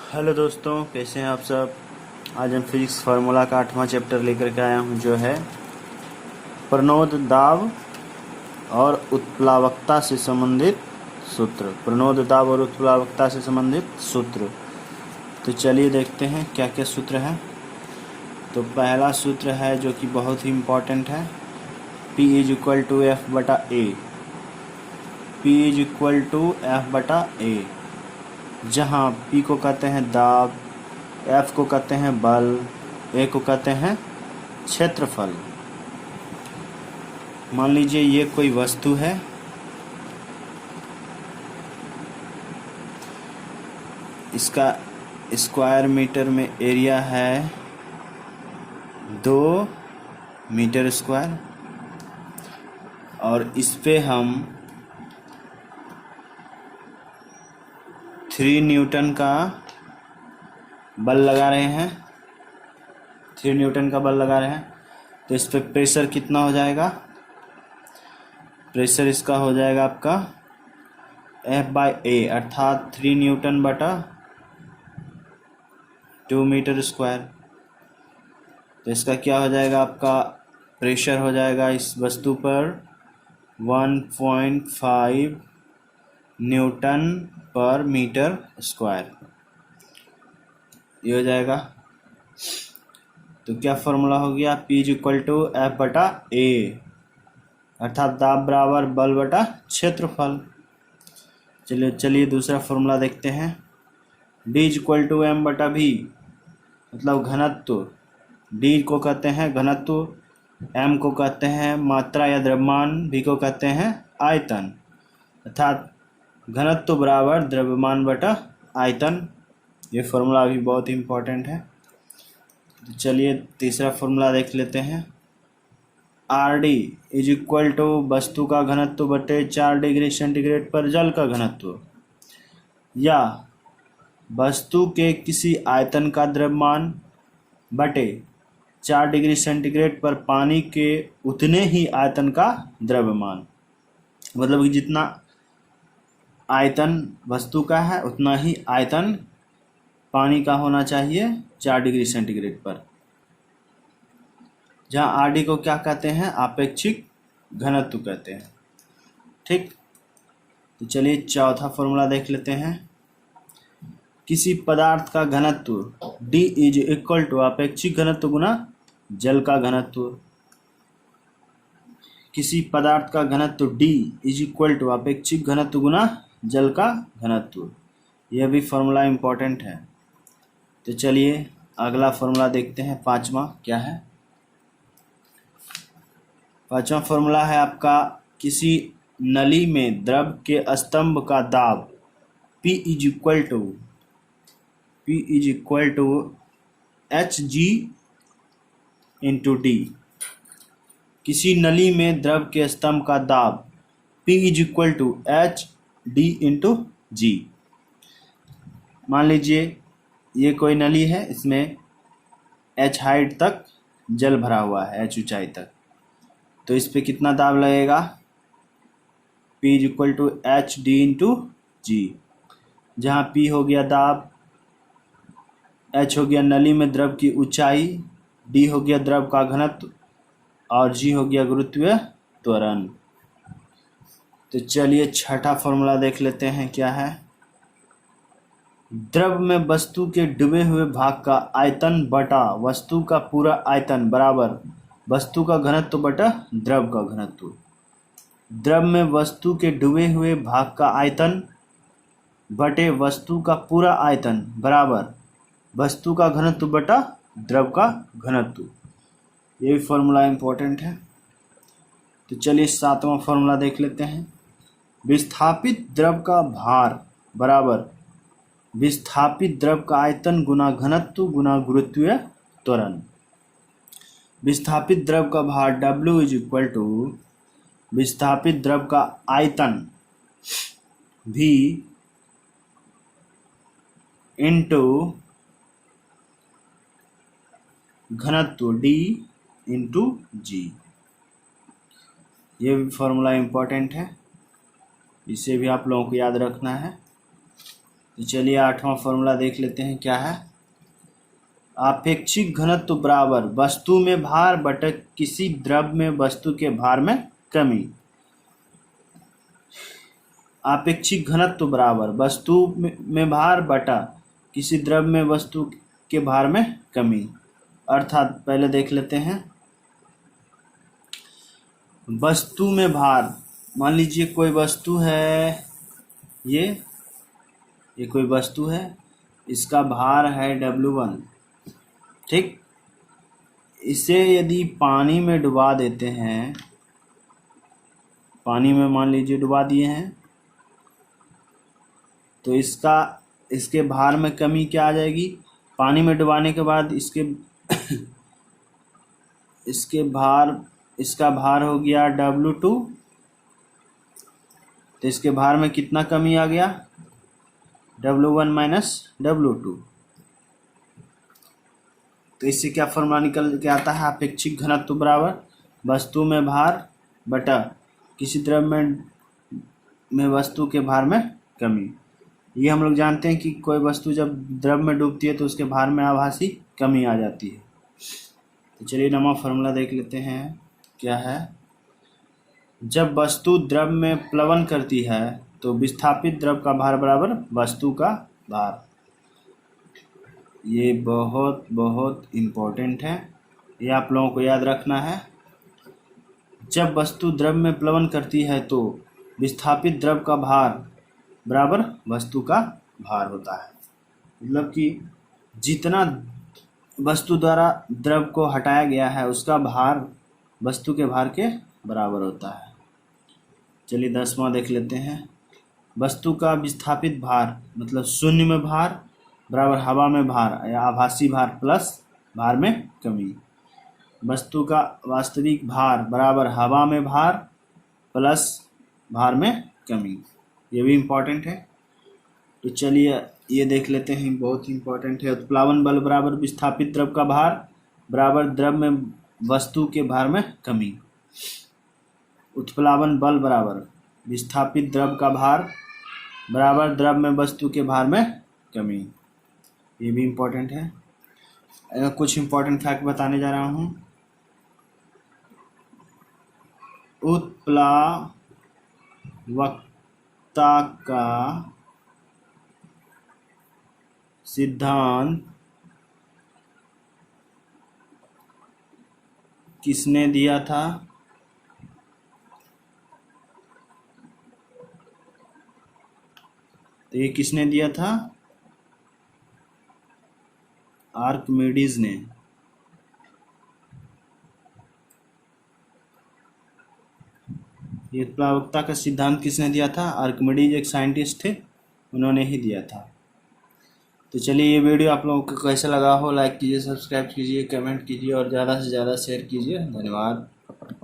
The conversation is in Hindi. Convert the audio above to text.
हेलो दोस्तों, कैसे हैं आप सब। आज हम फिजिक्स फार्मूला का 8वां चैप्टर लेकर के आया हूं, जो है प्रणोद दाब और उत्प्लावकता से संबंधित सूत्र। प्रणोद दाब और उत्प्लावकता से संबंधित सूत्र। तो चलिए देखते हैं क्या क्या सूत्र है। तो पहला सूत्र है जो कि बहुत ही इम्पोर्टेंट है, P is equal to F बटा A. P is equal to F बटा ए, जहाँ P को कहते हैं दाब, F को कहते हैं बल, A को कहते हैं क्षेत्रफल। मान लीजिए ये कोई वस्तु है, इसका स्क्वायर मीटर में एरिया है 2 मीटर स्क्वायर, और इस पे हम 3 न्यूटन का बल लगा रहे हैं। 3 न्यूटन का बल लगा रहे हैं, तो इस पे प्रेशर कितना हो जाएगा। प्रेशर इसका हो जाएगा आपका F बाई ए, अर्थात 3 न्यूटन बटा 2 मीटर स्क्वायर। तो इसका क्या हो जाएगा, आपका प्रेशर हो जाएगा इस वस्तु पर 1.5 न्यूटन पर मीटर स्क्वायर, ये हो जाएगा। तो क्या फॉर्मूला हो गया, P is equal to F बटा ए, अर्थात दाब बराबर बल बटा क्षेत्रफल। चलिए दूसरा फॉर्मूला देखते हैं। D is equal to M बटा भी, मतलब घनत्व। D को कहते हैं घनत्व, M को कहते हैं मात्रा या द्रव्यमान, V को कहते हैं आयतन, अर्थात घनत्व बराबर द्रव्यमान बटा आयतन। ये फॉर्मूला भी बहुत इम्पोर्टेंट है। तो चलिए तीसरा फॉर्मूला देख लेते हैं। RD इज इक्वल टू वस्तु का घनत्व बटे 4 डिग्री सेंटीग्रेड पर जल का घनत्व, या वस्तु के किसी आयतन का द्रव्यमान बटे 4 डिग्री सेंटीग्रेड पर पानी के उतने ही आयतन का द्रव्यमान। मतलब कि जितना आयतन वस्तु का है उतना ही आयतन पानी का होना चाहिए 4 डिग्री सेंटीग्रेड पर, जहाँ RD को क्या कहते हैं, आपेक्षिक घनत्व कहते हैं। ठीक, तो चलिए चौथा फॉर्मूला देख लेते हैं। किसी पदार्थ का घनत्व D इज इक्वल टू आपेक्षिक घनत्व गुना जल का घनत्व। किसी पदार्थ का घनत्व D इज इक्वल टू आपेक्षिक घनत्व गुना जल का घनत्व। यह भी फॉर्मूला इम्पोर्टेंट है। तो चलिए अगला फॉर्मूला देखते हैं, पांचवा क्या है। पांचवा फॉर्मूला है आपका, किसी नली में द्रव के स्तंभ का दाब P is equal to Hg into D। किसी नली में द्रव के स्तंभ का दाब P is equal to Hd into G। मान लीजिए ये कोई नली है, इसमें H हाइट तक जल भरा हुआ है, H ऊंचाई तक। तो इस पे कितना दाब लगेगा, P is equal to Hd into G, जहाँ P हो गया दाब, H हो गया नली में द्रव की ऊंचाई, D हो गया द्रव का घनत्व, और G हो गया गुरुत्वीय त्वरण। तो चलिए छठा फॉर्मूला देख लेते हैं क्या है। द्रव में वस्तु के डूबे हुए भाग का आयतन बटा वस्तु का पूरा आयतन बराबर वस्तु का घनत्व बटा द्रव का घनत्व। द्रव में वस्तु के डूबे हुए भाग का आयतन बटे वस्तु का पूरा आयतन बराबर वस्तु का घनत्व बटा द्रव का घनत्व। ये भी फॉर्मूला इम्पोर्टेंट है। तो चलिए सातवां फॉर्मूला देख लेते हैं। विस्थापित द्रव का भार बराबर विस्थापित द्रव का आयतन गुना घनत्व गुना गुरुत्वीय त्वरण। विस्थापित द्रव का भार W इज इक्वल टू विस्थापित द्रव का आयतन V इंटू घनत्व D इंटू G। ये भी फॉर्मूला इम्पोर्टेंट है, इसे भी आप लोगों को याद रखना है। तो चलिए 8वां फॉर्मूला देख लेते हैं क्या है। आपेक्षिक घनत्व बराबर वस्तु में भार बटा किसी द्रव में वस्तु के भार में कमी। आपेक्षिक घनत्व बराबर वस्तु में भार बटा किसी द्रव में वस्तु के भार में कमी। अर्थात पहले देख लेते हैं, वस्तु में भार, मान लीजिए कोई वस्तु है, ये कोई वस्तु है, इसका भार है W1, ठीक। इसे यदि पानी में डुबा देते हैं, पानी में मान लीजिए डुबा दिए हैं, तो इसके भार में कमी क्या आ जाएगी। पानी में डुबाने के बाद इसका भार हो गया W2, तो इसके भार में कितना कमी आ गया, W1 माइनस W2। तो इससे क्या फॉर्मूला निकल के आता है, आपेक्षिक घनत्व बराबर वस्तु में भार बटा किसी द्रव में वस्तु के भार में कमी। ये हम लोग जानते हैं कि कोई वस्तु जब द्रव में डूबती है तो उसके भार में आभासी कमी आ जाती है। तो चलिए 9वां फॉर्मूला देख लेते हैं क्या है। जब वस्तु द्रव में प्लवन करती है तो विस्थापित द्रव का भार बराबर वस्तु का भार। ये बहुत बहुत इम्पोर्टेंट है, ये आप लोगों को याद रखना है। जब वस्तु द्रव में प्लवन करती है तो विस्थापित द्रव का भार बराबर वस्तु का भार होता है। मतलब कि जितना वस्तु द्वारा द्रव को हटाया गया है उसका भार वस्तु के भार के बराबर होता है। चलिए 10वां देख लेते हैं। वस्तु का विस्थापित भार मतलब शून्य में भार बराबर हवा में भार या आभासी भार प्लस भार में कमी। वस्तु का वास्तविक भार बराबर हवा में भार प्लस भार में कमी। ये भी इम्पोर्टेंट है। तो चलिए ये देख लेते हैं, बहुत इम्पोर्टेंट है। उत्प्लावन बल बराबर विस्थापित द्रव का भार बराबर द्रव में वस्तु के भार में कमी। उत्प्लावन बल बराबर विस्थापित द्रव का भार बराबर द्रव में वस्तु के भार में कमी। ये भी इम्पोर्टेंट है। कुछ इम्पोर्टेंट फैक्ट बताने जा रहा हूँ। उत्प्लावकता का सिद्धांत किसने दिया था? तो ये किसने दिया था? आर्किमिडीज ने। ये उत्प्लावकता का सिद्धांत किसने दिया था? आर्किमिडीज एक साइंटिस्ट थे, उन्होंने ही दिया था। तो चलिए ये वीडियो आप लोगों को कैसा लगा हो लाइक कीजिए, सब्सक्राइब कीजिए, कमेंट कीजिए और ज़्यादा से ज़्यादा शेयर कीजिए। धन्यवाद।